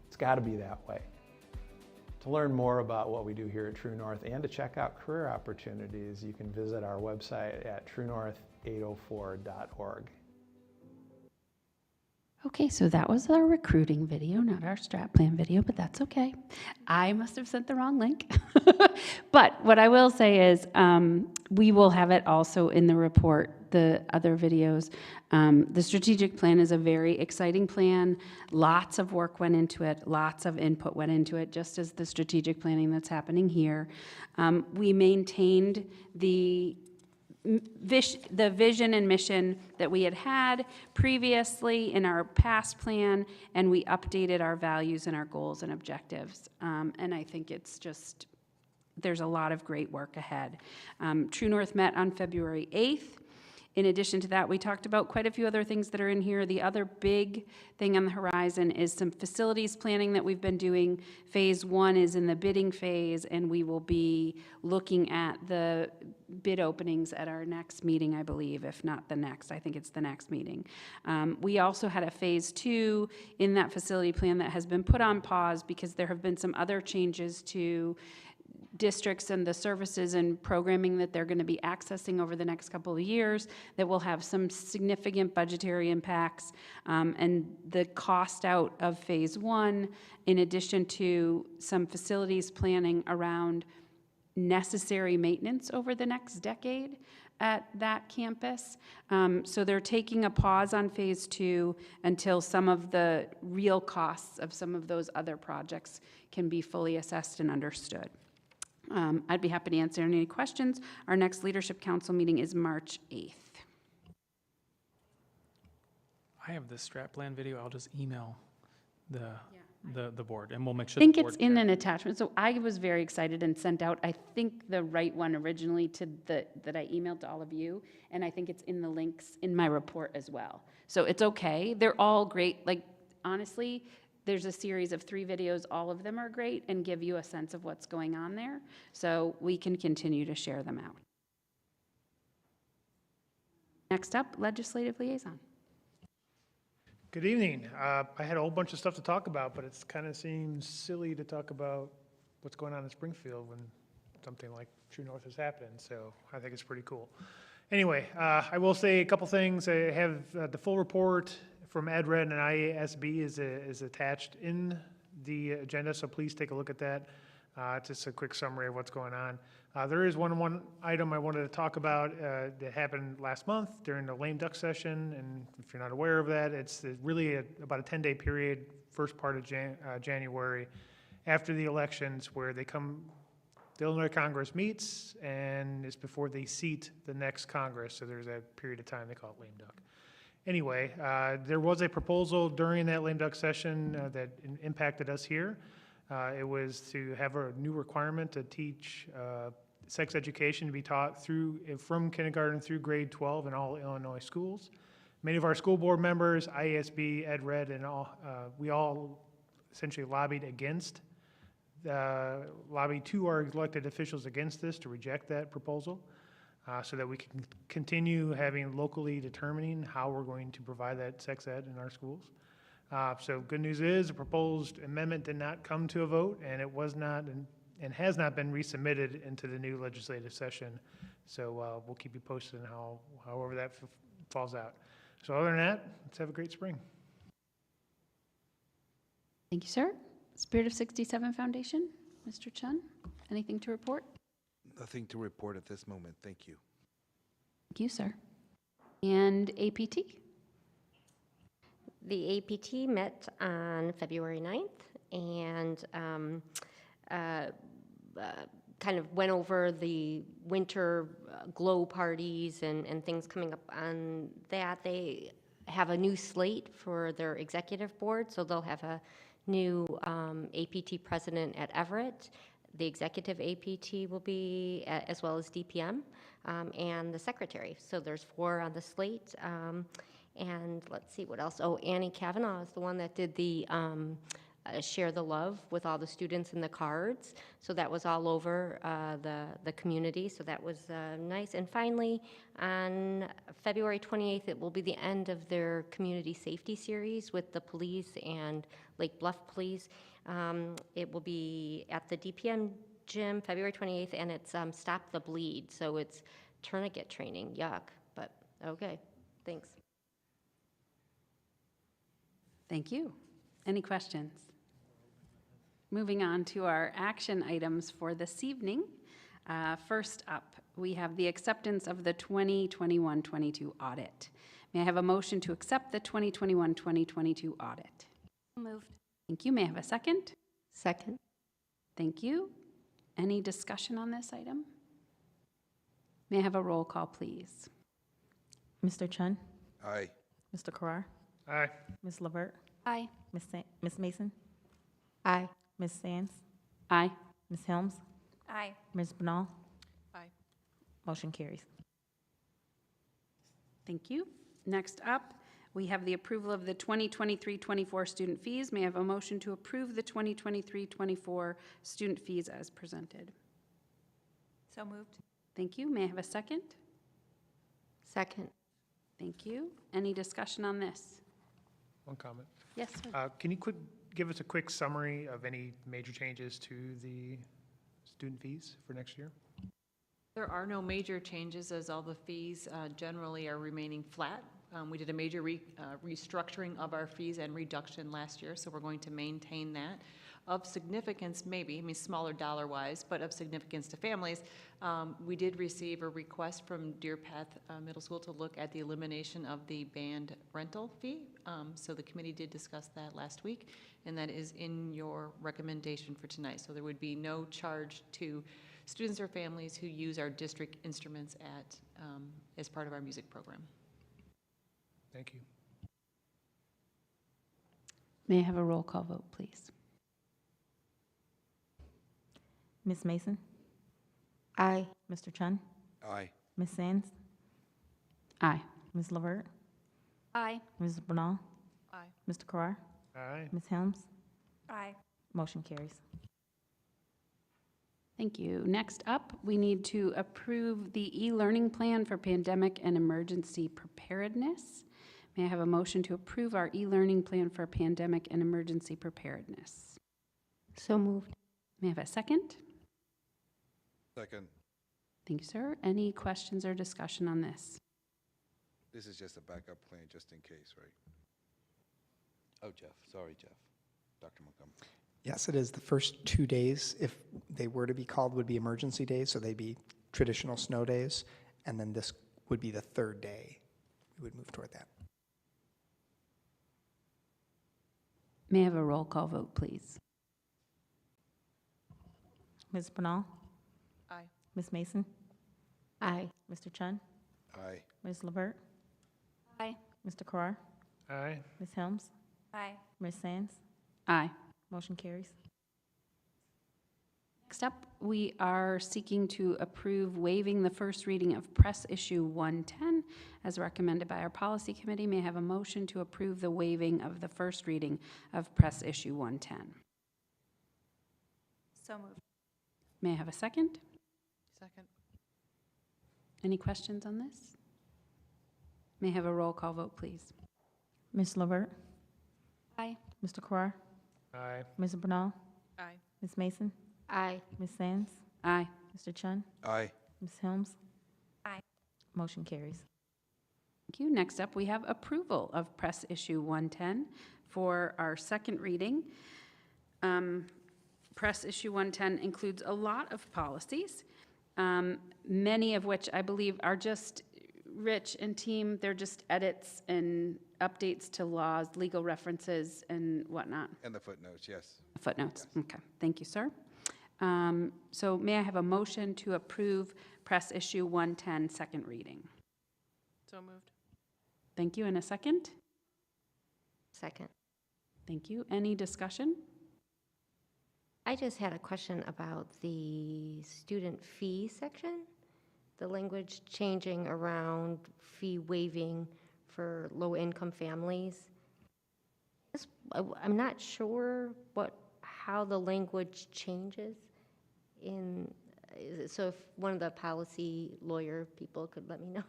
Speaker 17: It's got to be that way. To learn more about what we do here at True North and to check out career opportunities, you can visit our website at truenorth804.org.
Speaker 1: Okay, so that was our recruiting video, not our strat plan video, but that's okay. I must have sent the wrong link. But what I will say is we will have it also in the report, the other videos. The strategic plan is a very exciting plan. Lots of work went into it. Lots of input went into it, just as the strategic planning that's happening here. We maintained the vision and mission that we had previously in our past plan, and we updated our values and our goals and objectives. And I think it's just, there's a lot of great work ahead. True North met on February 8th. In addition to that, we talked about quite a few other things that are in here. The other big thing on the horizon is some facilities planning that we've been doing. Phase 1 is in the bidding phase, and we will be looking at the bid openings at our next meeting, I believe, if not the next. I think it's the next meeting. We also had a phase 2 in that facility plan that has been put on pause because there have been some other changes to districts and the services and programming that they're going to be accessing over the next couple of years that will have some significant budgetary impacts. And the cost out of phase 1, in addition to some facilities planning around necessary maintenance over the next decade at that campus. So they're taking a pause on phase 2 until some of the real costs of some of those other projects can be fully assessed and understood. I'd be happy to answer any questions. Our next Leadership Council meeting is March 8th.
Speaker 10: I have this strat plan video. I'll just email the board, and we'll make sure.
Speaker 1: I think
Speaker 10: the board
Speaker 1: it's in an attachment. So I was very excited and sent out, I think, the right one originally to that I emailed to all of you, and I think it's in the links in my report as well. So it's okay. They're all great. Like, honestly, there's a series of 3 videos. All of them are great and give you a sense of what's going on there. So we can continue to share them out. Next up, Legislative Liaison.
Speaker 12: Good evening. I had a whole bunch of stuff to talk about, but it kind of seems silly to talk about what's going on in Springfield when something like True North is happening. So I think it's pretty cool. Anyway, I will say a couple things. I have the full report from EdRed and IASB is attached in the agenda, so please take a look at that. Just a quick summary of what's going on. There is one item I wanted to talk about that happened last month during the lame duck session, and if you're not aware of that, it's really about a 10-day period, first part of January, after the elections, where the Illinois Congress meets, and it's before they seat the next Congress, so there's a period of time, they call it lame duck. Anyway, there was a proposal during that lame duck session that impacted us here. It was to have a new requirement to teach sex education to be taught from kindergarten through grade 12 in all Illinois schools. Many of our school board members, IASB, EdRed, and we all essentially lobbied to our elected officials against this to reject that proposal. So that we can continue having locally determining how we're going to provide that sex ed in our schools. So good news is the proposed amendment did not come to a vote, and it was not and has not been resubmitted into the new legislative session. So we'll keep you posted on however that falls out. So other than that, let's have a great spring.
Speaker 1: Thank you, sir. Spirit of 67 Foundation, Mr. Chun, anything to report?
Speaker 15: Nothing to report at this moment. Thank you.
Speaker 1: Thank you, sir. And APT?
Speaker 4: The APT met on February 9th and kind of went over the winter glow parties and things coming up on that. They have a new slate for their executive board, so they'll have a new APT president at Everett. The executive APT will be, as well as DPM, and the secretary. So there's 4 on the slate. And let's see what else. Oh, Annie Kavanaugh is the one that did the Share the Love with all the students in the cards. So that was all over the community. So that was nice. And finally, on February 28th, it will be the end of their community safety series with the police and Lake Bluff Police. It will be at the DPM gym February 28th, and it's Stop the Bleed. So it's tourniquet training. Yuck. But okay. Thanks.
Speaker 1: Thank you. Any questions? Moving on to our action items for this evening. First up, we have the acceptance of the 2021-22 audit. May I have a motion to accept the 2021-2022 audit?
Speaker 16: Moved.
Speaker 1: Thank you. May I have a second?
Speaker 4: Second.
Speaker 1: Thank you. Any discussion on this item? May I have a roll call, please?
Speaker 5: Mr. Chun?
Speaker 15: Aye.
Speaker 5: Mr. Carrar?
Speaker 12: Aye.
Speaker 5: Ms. Levert?
Speaker 16: Aye.
Speaker 5: Ms. Mason?
Speaker 4: Aye.
Speaker 5: Ms. Sands?
Speaker 1: Aye.
Speaker 5: Ms. Helms?
Speaker 13: Aye.
Speaker 5: Ms. Bernal?
Speaker 9: Aye.
Speaker 5: Motion carries.
Speaker 1: Thank you. Next up, we have the approval of the 2023-24 student fees. May I have a motion to approve the 2023-24 student fees as presented?
Speaker 13: So moved.
Speaker 1: Thank you. May I have a second?
Speaker 4: Second.
Speaker 1: Thank you. Any discussion on this?
Speaker 12: One comment.
Speaker 1: Yes, sir.
Speaker 12: Can you give us a quick summary of any major changes to the student fees for next year?
Speaker 6: There are no major changes, as all the fees generally are remaining flat. We did a major restructuring of our fees and reduction last year, so we're going to maintain that. Of significance, maybe, I mean smaller dollar-wise, but of significance to families, we did receive a request from Deer Path Middle School to look at the elimination of the band rental fee. So the committee did discuss that last week, and that is in your recommendation for tonight. So there would be no charge to students or families who use our district instruments as part of our music program.
Speaker 12: Thank you.
Speaker 1: May I have a roll call vote, please?
Speaker 5: Ms. Mason?
Speaker 4: Aye.
Speaker 5: Mr. Chun?
Speaker 15: Aye.
Speaker 5: Ms. Sands?
Speaker 1: Aye.
Speaker 5: Ms. Levert?
Speaker 16: Aye.
Speaker 5: Ms. Bernal?
Speaker 9: Aye.
Speaker 5: Mr. Carrar?
Speaker 12: Aye.
Speaker 5: Ms. Helms?
Speaker 13: Aye.
Speaker 5: Motion carries.
Speaker 1: Thank you. Next up, we need to approve the e-learning plan for pandemic and emergency preparedness. May I have a motion to approve our e-learning plan for pandemic and emergency preparedness?
Speaker 4: So moved.
Speaker 1: May I have a second?
Speaker 15: Second.
Speaker 1: Thank you, sir. Any questions or discussion on this?
Speaker 15: This is just a backup plan, just in case, right? Oh, Jeff. Sorry, Jeff. Dr. Montgomery.
Speaker 11: Yes, it is. The first 2 days, if they were to be called, would be emergency days, so they'd be traditional snow days, and then this would be the third day. We would move toward that.
Speaker 1: May I have a roll call vote, please?
Speaker 5: Ms. Bernal?
Speaker 9: Aye.
Speaker 5: Ms. Mason?
Speaker 4: Aye.
Speaker 5: Mr. Chun?
Speaker 15: Aye.
Speaker 5: Ms. Levert?
Speaker 16: Aye.
Speaker 5: Mr. Carrar?
Speaker 12: Aye.
Speaker 5: Ms. Helms?
Speaker 13: Aye.
Speaker 5: Ms. Sands?
Speaker 1: Aye.
Speaker 5: Motion carries.
Speaker 1: Next up, we are seeking to approve waiving the first reading of Press Issue 110 as recommended by our Policy Committee. May I have a motion to approve the waiving of the first reading of Press Issue 110?
Speaker 13: So moved.
Speaker 1: May I have a second?
Speaker 9: Second.
Speaker 1: Any questions on this? May I have a roll call vote, please?
Speaker 5: Ms. Levert?
Speaker 16: Aye.
Speaker 5: Mr. Carrar?
Speaker 12: Aye.
Speaker 5: Ms. Bernal?
Speaker 9: Aye.
Speaker 5: Ms. Mason?
Speaker 4: Aye.
Speaker 5: Ms. Sands?
Speaker 1: Aye.
Speaker 5: Mr. Chun?
Speaker 15: Aye.
Speaker 5: Ms. Helms?
Speaker 13: Aye.
Speaker 5: Motion carries.
Speaker 1: Thank you. Next up, we have approval of Press Issue 110 for our second reading. Press Issue 110 includes a lot of policies, many of which I believe are just, Rich and team, they're just edits and updates to laws, legal references, and whatnot.
Speaker 15: And the footnotes, yes.
Speaker 1: Footnotes. Okay. Thank you, sir. So may I have a motion to approve Press Issue 110 second reading?
Speaker 9: So moved.
Speaker 1: Thank you. And a second?
Speaker 4: Second.
Speaker 1: Thank you. Any discussion?
Speaker 4: I just had a question about the student fee section. The language changing around fee waiving for low-income families. I'm not sure how the language changes so if one of the policy lawyer people could let me know.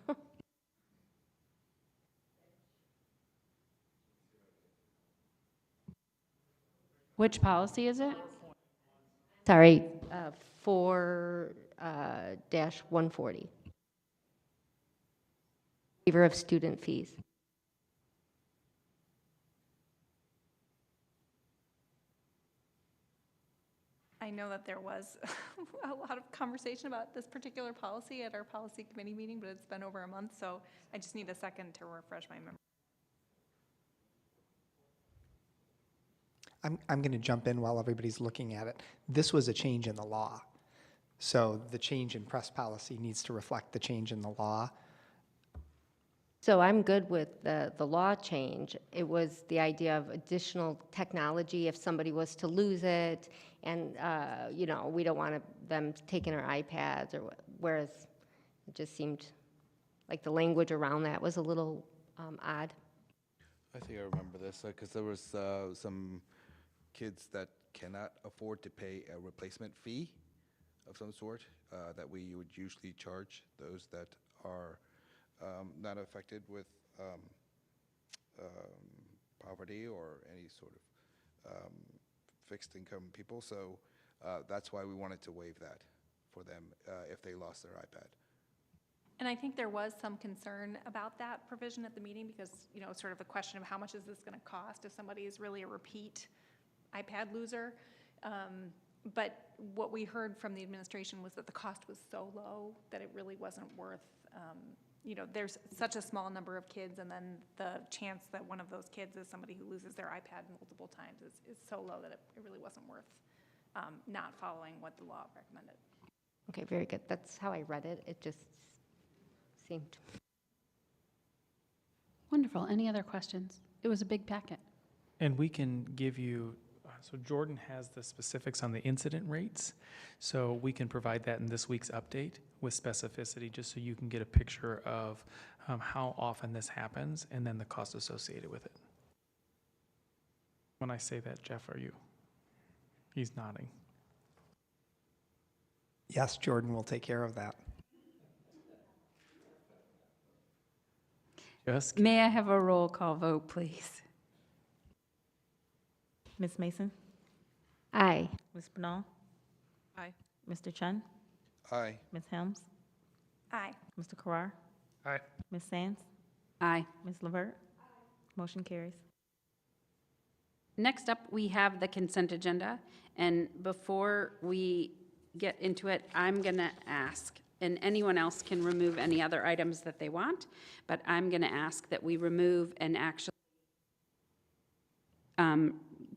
Speaker 1: Which policy is it?
Speaker 4: Sorry, 4-140. Waiver of student fees.
Speaker 13: I know that there was a lot of conversation about this particular policy at our policy committee meeting, but it's been over a month, so I just need a second to refresh my memory.
Speaker 11: I'm going to jump in while everybody's looking at it. This was a change in the law. So the change in press policy needs to reflect the change in the law.
Speaker 4: So I'm good with the law change. It was the idea of additional technology if somebody was to lose it, and, you know, we don't want them taking our iPads, or whereas it just seemed like the language around that was a little odd.
Speaker 15: I think I remember this because there was some kids that cannot afford to pay a replacement fee of some sort that we would usually charge those that are not affected with poverty or any sort of fixed income people. So that's why we wanted to waive that for them if they lost their iPad.
Speaker 13: And I think there was some concern about that provision at the meeting because, you know, sort of a question of how much is this going to cost if somebody is really a repeat iPad loser. But what we heard from the administration was that the cost was so low that it really wasn't worth, you know, there's such a small number of kids, and then the chance that one of those kids is somebody who loses their iPad multiple times is so low that it really wasn't worth not following what the law recommended.
Speaker 4: Okay, very good. That's how I read it. It just seemed.
Speaker 1: Wonderful. Any other questions? It was a big packet.
Speaker 10: And we can give you, so Jordan has the specifics on the incident rates, so we can provide that in this week's update with specificity, just so you can get a picture of how often this happens and then the cost associated with it. When I say that, Jeff, are you? He's nodding.
Speaker 11: Yes, Jordan will take care of that.
Speaker 10: Yes.
Speaker 1: May I have a roll call vote, please?
Speaker 5: Ms. Mason?
Speaker 4: Aye.
Speaker 5: Ms. Bernal?
Speaker 9: Aye.
Speaker 5: Mr. Chun?
Speaker 15: Aye.
Speaker 5: Ms. Helms?
Speaker 13: Aye.
Speaker 5: Mr. Carrar?
Speaker 12: Aye.
Speaker 5: Ms. Sands?
Speaker 1: Aye.
Speaker 5: Ms. LeVert? Motion carries.
Speaker 1: Next up, we have the consent agenda. And before we get into it, I'm going to ask, and anyone else can remove any other items that they want, but I'm going to ask that we remove and actually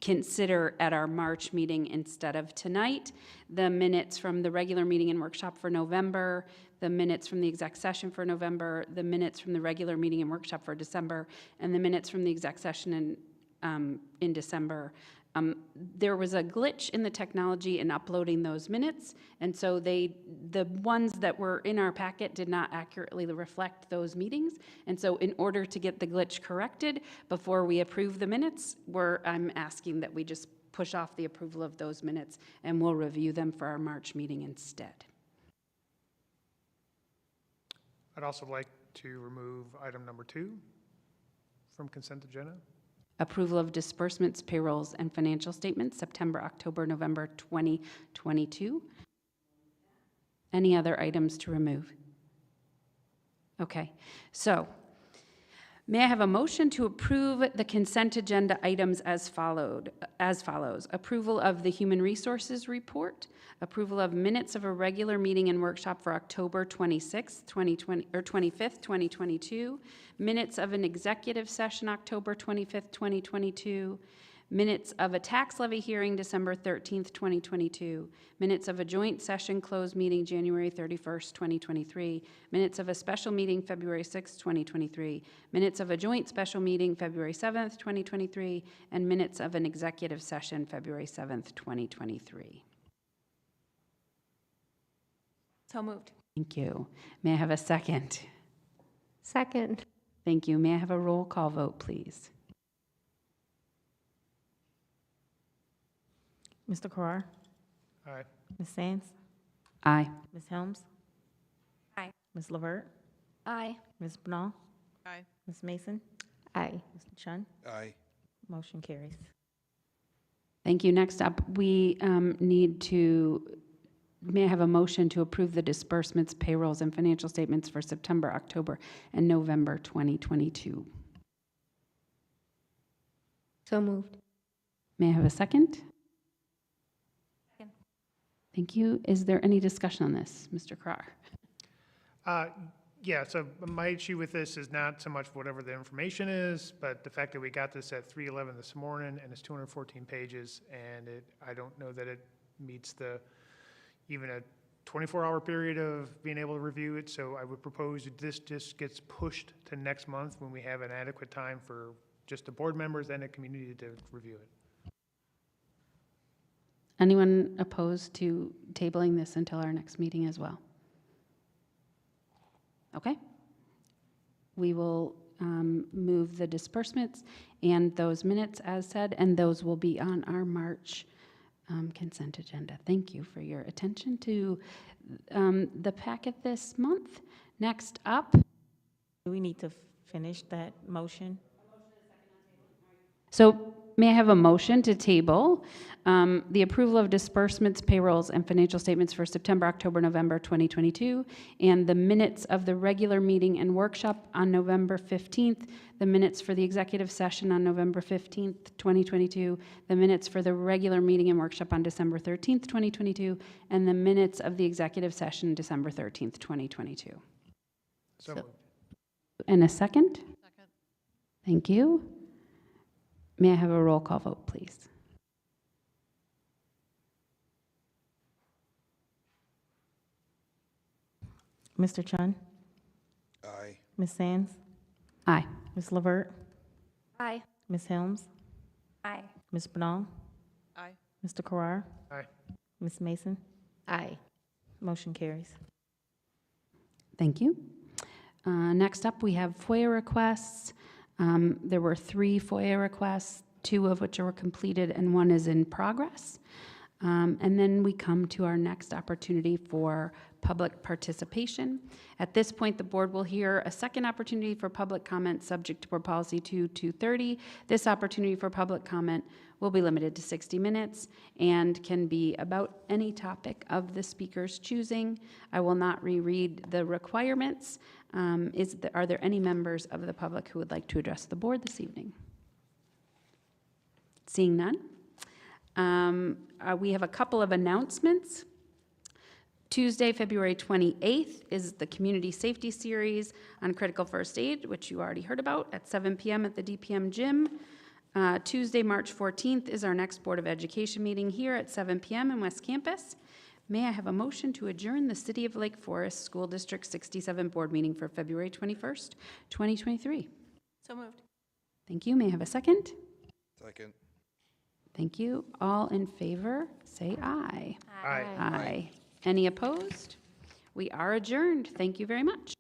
Speaker 1: consider at our March meeting instead of tonight the minutes from the regular meeting and workshop for November, the minutes from the exec session for November, the minutes from the regular meeting and workshop for December, and the minutes from the exec session in December. There was a glitch in the technology in uploading those minutes, and so the ones that were in our packet did not accurately reflect those meetings. And so in order to get the glitch corrected before we approve the minutes, I'm asking that we just push off the approval of those minutes, and we'll review them for our March meeting instead.
Speaker 12: I'd also like to remove item number 2 from consent agenda.
Speaker 1: Approval of disbursements, payrolls, and financial statements, September, October, November 2022. Any other items to remove? Okay, so may I have a motion to approve the consent agenda items as follows. Approval of the Human Resources Report, approval of minutes of a regular meeting and workshop for October 26th, 2020, or 25th, 2022, minutes of an executive session October 25th, 2022, minutes of a tax levy hearing December 13th, 2022, minutes of a joint session closed meeting January 31st, 2023, minutes of a special meeting February 6th, 2023, minutes of a joint special meeting February 7th, 2023, and minutes of an executive session February 7th, 2023.
Speaker 13: So moved.
Speaker 1: Thank you. May I have a second?
Speaker 4: Second.
Speaker 1: Thank you. May I have a roll call vote, please?
Speaker 5: Mr. Carrar?
Speaker 12: Aye.
Speaker 5: Ms. Sands?
Speaker 1: Aye.
Speaker 5: Ms. Helms?
Speaker 13: Aye.
Speaker 5: Ms. LeVert?
Speaker 16: Aye.
Speaker 5: Ms. Bernal?
Speaker 9: Aye.
Speaker 5: Ms. Mason?
Speaker 4: Aye.
Speaker 5: Mr. Chun?
Speaker 15: Aye.
Speaker 5: Motion carries.
Speaker 1: Thank you. Next up, we need to, may I have a motion to approve the disbursements, payrolls, and financial statements for September, October, and November 2022.
Speaker 4: So moved.
Speaker 1: May I have a second?
Speaker 13: Second.
Speaker 1: Thank you. Is there any discussion on this, Mr. Carrar?
Speaker 12: Yeah, so my issue with this is not so much whatever the information is, but the fact that we got this at 3:11 this morning and it's 214 pages, and I don't know that it meets even a 24-hour period of being able to review it, so I would propose that this just gets pushed to next month when we have an adequate time for just the board members and the community to review it.
Speaker 1: Anyone opposed to tabling this until our next meeting as well? Okay. We will move the disbursements and those minutes as said, and those will be on our March consent agenda. Thank you for your attention to the packet this month. Next up.
Speaker 5: Do we need to finish that motion?
Speaker 1: So may I have a motion to table the approval of disbursements, payrolls, and financial statements for September, October, November 2022, and the minutes of the regular meeting and workshop on November 15th, the minutes for the executive session on November 15th, 2022, the minutes for the regular meeting and workshop on December 13th, 2022, and the minutes of the executive session December 13th, 2022.
Speaker 12: So moved.
Speaker 1: And a second?
Speaker 9: Second.
Speaker 1: Thank you. May I have a roll call vote, please?
Speaker 5: Mr. Chun?
Speaker 15: Aye.
Speaker 5: Ms. Sands?
Speaker 1: Aye.
Speaker 5: Ms. LeVert?
Speaker 16: Aye.
Speaker 5: Ms. Helms?
Speaker 13: Aye.
Speaker 5: Ms. Bernal?
Speaker 9: Aye.
Speaker 5: Mr. Carrar?
Speaker 12: Aye.
Speaker 5: Ms. Mason?
Speaker 4: Aye.
Speaker 5: Motion carries.
Speaker 1: Thank you. Next up, we have FOIA requests. There were 3 FOIA requests, 2 of which were completed and 1 is in progress. And then we come to our next opportunity for public participation. At this point, the board will hear a second opportunity for public comment subject to Board Policy 230. This opportunity for public comment will be limited to 60 minutes and can be about any topic of the speaker's choosing. I will not reread the requirements. Are there any members of the public who would like to address the board this evening? Seeing none. We have a couple of announcements. Tuesday, February 28th is the Community Safety Series on Critical First Aid, which you already heard about, at 7 p.m. at the DPM gym. Tuesday, March 14th is our next Board of Education meeting here at 7 p.m. in West Campus. May I have a motion to adjourn the City of Lake Forest School District 67 Board meeting for February 21st, 2023?
Speaker 13: So moved.
Speaker 1: Thank you. May I have a second?
Speaker 15: Second.
Speaker 1: Thank you. All in favor, say aye.
Speaker 12: Aye.
Speaker 1: Aye. Any opposed? We are adjourned. Thank you very much.